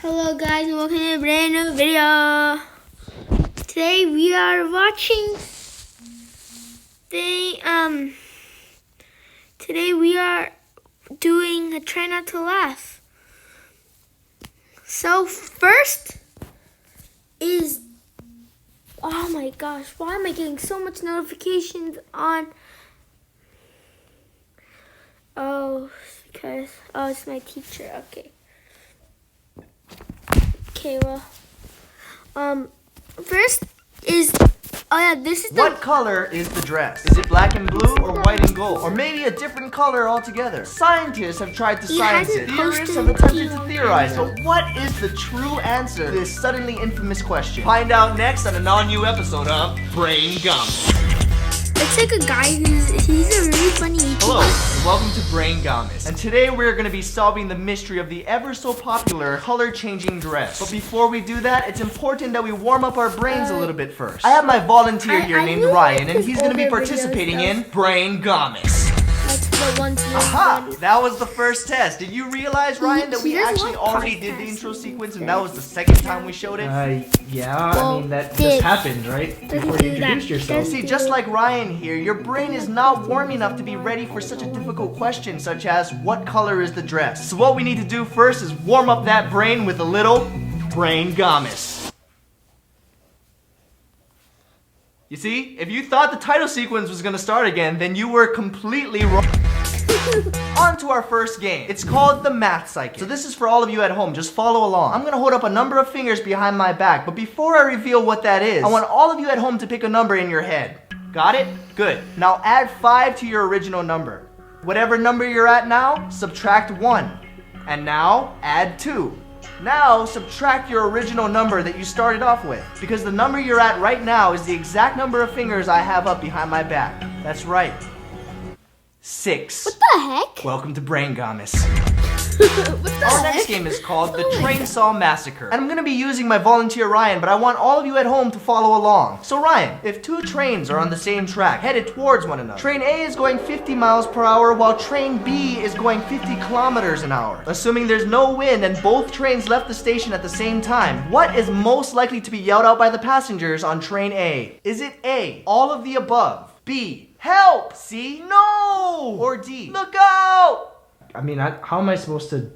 Hello guys and welcome to a brand new video. Today we are watching today we are doing a try not to laugh. So first is, oh my gosh, why am I getting so much notifications on? Because it's my teacher. Okay, well, first is, this is What color is the dress? Is it black and blue or white and gold? Or maybe a different color altogether? Scientists have tried to science it. Theorists have attempted to theorize. So what is the true answer to this suddenly infamous question? Find out next on a non-new episode of Brain Gum. It's like a guy he's a really funny YouTuber. Hello, and welcome to Brain Gamis. And today we're going to be solving the mystery of the ever so popular color-changing dress. But before we do that, it's important that we warm up our brains a little bit first. I have my volunteer here named really Ryan, like and he's going to be older participating videos, in Brain Gamis. Like the ones Aha! That was the first test. Did you realize, Ryan, that we doesn't actually like already did the podcasts. intro sequence and that was the second time we showed it? Yeah, Well, I mean, that did- just happened, right? Before you do that. introduced yourself. See, just like Ryan here, your brain is not warm enough to be ready for such a difficult question such as, what color is the dress? So what we need to do first is warm up that brain with a little Brain Gamis. You see, if you thought the title sequence was gonna start again, then you were completely wrong. On to our first game. It's called the Math Psychic. So this is for all of you at home. Just follow along. I'm gonna hold up a number of fingers behind my back, but before I reveal what that is, I want all of you at home to pick a number in your head. Got it? Good. Now add 5 to your original number. Whatever number you're at now, subtract 1. And now add 2. Now subtract your original number that you started off with, because the number you're at right now is the exact number of fingers I have up behind my back. That's right. 6. What the heck? Welcome to Brain Gamis. What the Our heck? next game is called the Train Saw Massacre. And I'm gonna be using my volunteer Ryan, but I want all of you at home to follow along. So Ryan, if 2 trains are on the same track, headed towards one another, train A is going 50 miles per hour while train B is going 50 kilometers an hour. Assuming there's no wind and both trains left the station at the same time, what is most likely to be yelled out by the passengers on train A? Is it A, all of the above? B, help! C, no! Or D, look out! I mean, how am I supposed to,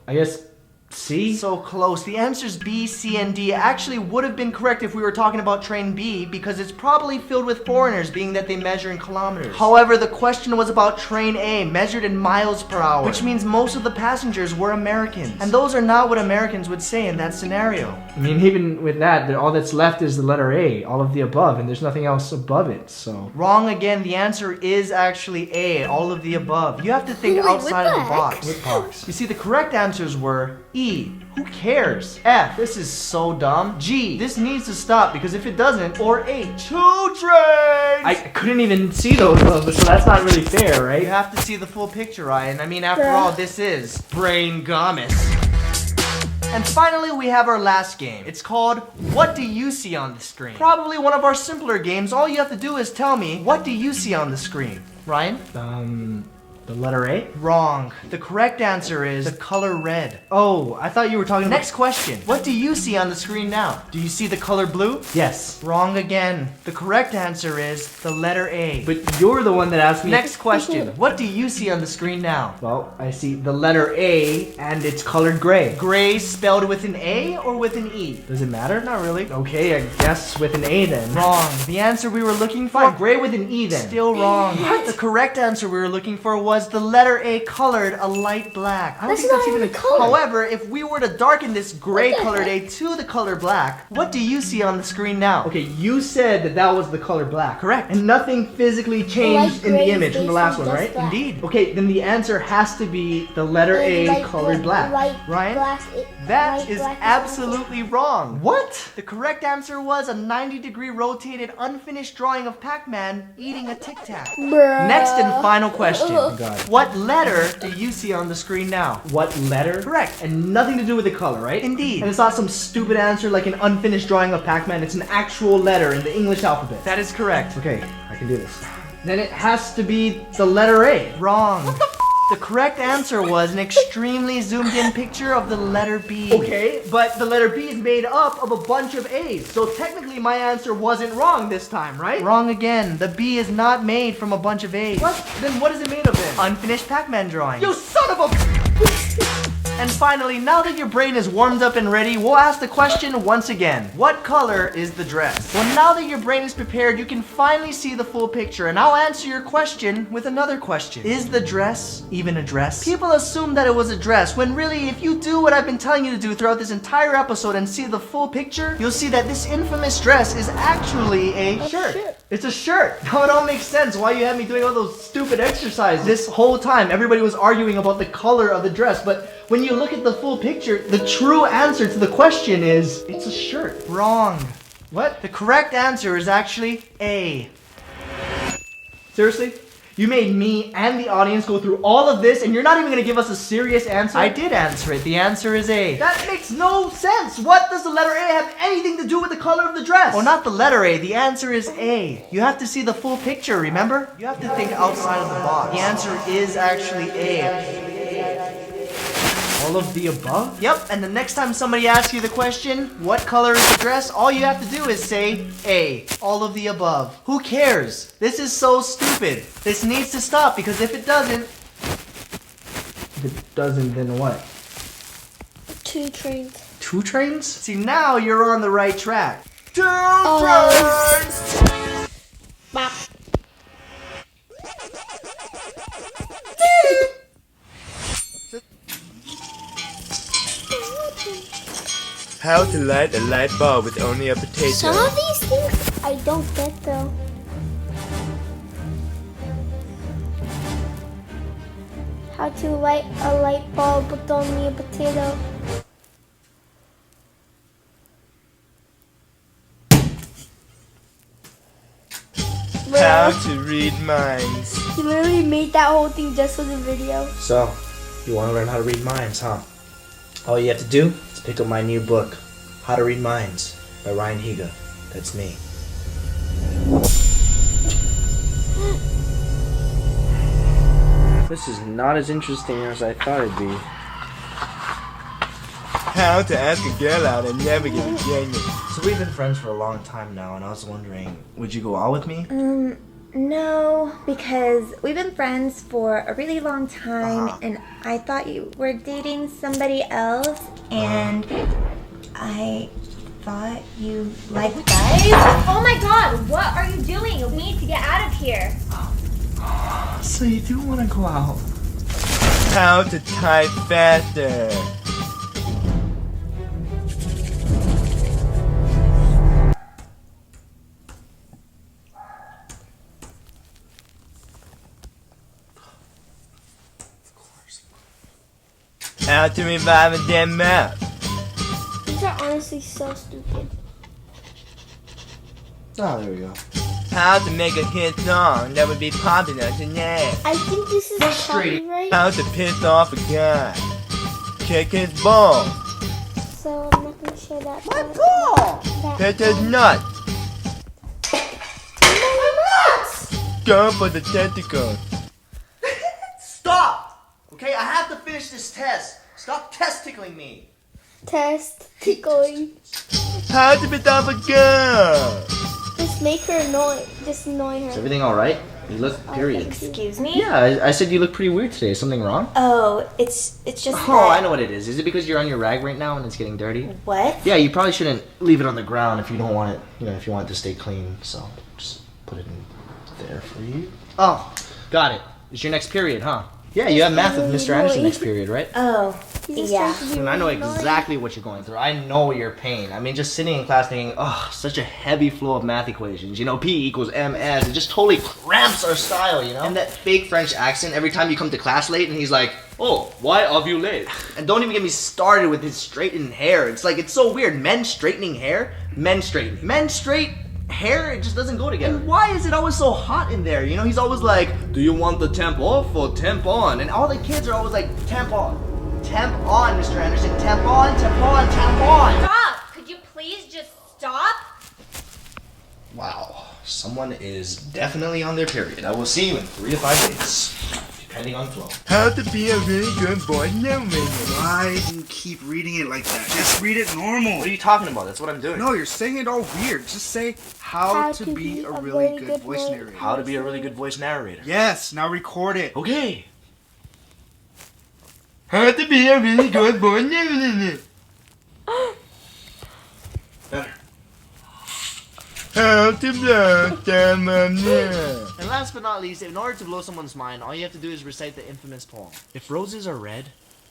I guess, see? So close. The answers B, C, and D actually would have been correct if we were talking about train B because it's probably filled with foreigners, being that they measure in kilometers. However, the question was about train A, measured in miles per hour, which means most of the passengers were Americans. And those are not what Americans would say in that scenario. I mean, even with that, all that's left is the letter A, all of the above, and there's nothing else above it, so. Wrong again. The answer is actually A, all of the above. You have to think Wait, what outside the of the heck? box. What box? You see, the correct answers were E, who cares? F, this is so dumb. G, this needs to stop because if it doesn't, or H, 2 trains! I couldn't even see those, so that's not really fair, You right? have to see the full picture, Ryan. I mean, after Bruh. all, this is Brain Gamis. And finally, we have our last game. It's called What Do You See on the Screen? Probably one of our simpler games. All you have to do is tell me, what do you see on the screen? Ryan? The letter A? Wrong. The correct answer is the color red. Oh, I thought you were talking about... Next question. What do you see on the screen now? Do you see the color blue? Yes. Wrong again. The correct answer is the letter A. But you're the one that asked me... Next question. What do you see on the screen now? Well, I see the letter A, and it's colored gray. Gray spelled with an A or with an E? Does it matter? Not really. Okay, I guess with an A then. Wrong. The answer we were looking for? Fine, gray with an E then. Still wrong. The correct answer we were looking for was the letter A colored a light black. I don't That's think that's not even a even a color. color. However, if we were to darken this gray What the colored heck? A to the color black, what do you see on the screen now? Okay, you said that that was the color black. Correct. And nothing physically changed in the gray image from the last one, basically right? just black. Indeed. Okay, then the answer has to be the letter A colored black. Ryan? That is absolutely wrong. What? The correct answer was a 90-degree rotated unfinished drawing of Pac-Man eating a Tic Tac. Bruh. Next and final question. Oh God. What letter do you see on the screen now? What letter? Correct. And nothing to do with the color, right? Indeed. And it's not some stupid answer like an unfinished drawing of Pac-Man. It's an actual letter in the English alphabet. That is correct. Okay, I can do this. Then it has to be the letter A. Wrong. What the The correct answer was an extremely zoomed in picture of the letter B. Okay, but the letter B is made up of a bunch of A's. So technically my answer wasn't wrong this time, right? Wrong again. The B is not made from a bunch of A's. What? Then what is it made of then? Unfinished Pac-Man drawing. You son of a... And finally, now that your brain is warmed up and ready, we'll ask the question once again. What color is the dress? Well, now that your brain is prepared, you can finally see the full picture, and I'll answer your question with another question. Is the dress even a dress? People assume that it was a dress, when really, if you do what I've been telling you to do throughout this entire episode and see the full picture, you'll see that this infamous dress is actually a shirt. It's a shirt. Now it all makes sense why you had me doing all those stupid exercises. This whole time, everybody was arguing about the color of the dress, but when you look at the full picture, the true answer to the question is, it's a shirt. Wrong. What? The correct answer is actually A. Seriously? You made me and the audience go through all of this and you're not even gonna give us a serious answer? I did answer it. The answer is A. That makes no sense. What does the letter A have anything to do with the color of the dress? Well, not the letter A. The answer is A. You have to see the full picture, remember? You have to think outside of the box. The answer is actually A. All of the above? Yep, and the next time somebody asks you the question, what color is the dress? All you have to do is say A. All of the above. Who cares? This is so stupid. This needs to stop because if it doesn't... If it doesn't, then what? 2 trains. 2 trains? See, now you're on the right track. 2 Oh. trains! Bop. How to light a light bulb with only a potato. Some of these things I don't get though. How to light a light bulb with only a potato. How to read minds. He literally made that whole thing just for the video. So, you want to learn how to read minds, huh? All you have to do is pick up my new book, How to Read Minds, by Ryan Higa. That's me. This is not as interesting as I thought it'd be. How to ask a girl out and never get pregnant. So we've been friends for a long time now, and I was wondering, would you go out with me? No, because we've been friends for a really long time, and I thought you were dating somebody else, and I thought you liked guys. Oh my god, what are you doing? We need to get out of here. So you do want to go out? How to type faster. How to revive a dead map. These are honestly so stupid. Oh, there we go. How to make a hit song that would be popular today. I think this is straight. copyright, How to piss off a guy. Kick his ball. so I'm not gonna show that. What ball? Hit his nuts. Go for the tentacles. Stop! Okay, I have to finish this test. Stop test tickling me. Test tickling. How to piss off a girl. Just make her annoy. Just annoy Is her. everything alright? You look period. Excuse me? Yeah, I said you look pretty weird today. Is something wrong? Oh, it's just Oh, that- I know what it is. Is it because you're on your rag right now and it's getting dirty? What? Yeah, you probably shouldn't leave it on the ground if you don't want it, if you want it to stay clean. So just put it in there for you. Oh, got it. It's your next period, huh? Yeah, you have math with Mr. Anderson next period, right? Oh, He's just yeah. trying to be And I know really annoying. exactly what you're going through. I know your pain. I mean, just sitting in class thinking, oh, such a heavy flow of math equations. P equals ms. It just totally cramps our style, And that fake French accent every time you come to class late and he's like, oh, why are you late? And don't even get me started with his straightened hair. It's like, it's so weird. Men straightening hair, men straighten. Men straight hair, it just doesn't go together. And why is it always so hot in there? He's always like, do you want the temp off or temp on? And all the kids are always like, temp on. Temp on, Mr. Anderson. Temp on, temp on, temp on. Stop! Could you please just stop? Wow, someone is definitely on their period. I will see you in 3 to 5 days. depending on flow. How to be a really good boy now, man. Why do you keep reading it like that? Just read it normal. What are you talking about? That's what I'm doing. No, you're saying it all weird. Just say how to be a really good voice narrator. How to be a really good voice narrator. Yes, now record it. Okay. How to be a really good boy now. Better. How to blow someone now. And last but not least, in order to blow someone's mind, all you have to do is recite the infamous poem. If roses are red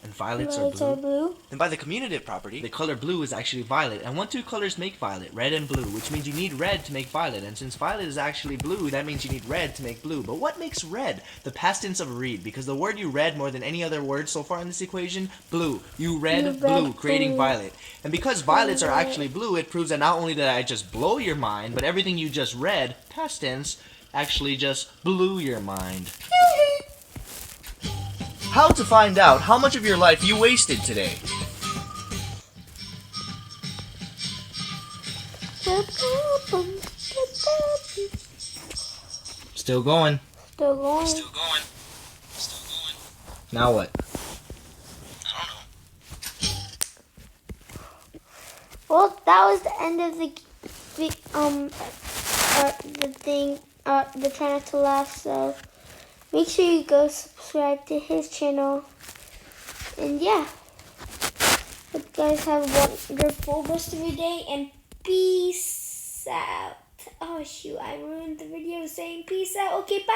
and violets are blue, then by the commutative property, the color blue is actually violet. And what two colors make violet? Red and blue, which means you need red to make violet. And since violet is actually blue, that means you need red to make blue. But what makes red? The past tense of read, because the word you read more than any other word so far in this equation, blue. You read blue, creating violet. And because violets are actually blue, it proves that not only did I just blow your mind, but everything you just read, past tense, actually just blew your mind. How to find out how much of your life you wasted today. Still going. Still going. Still going. Now what? Well, that was the end of the Try Not to Laugh. So make sure you go subscribe to his channel. And yeah, hope you guys have a wonderful rest of your day and peace out. Oh shoot, I ruined the video saying peace out. Okay, bye.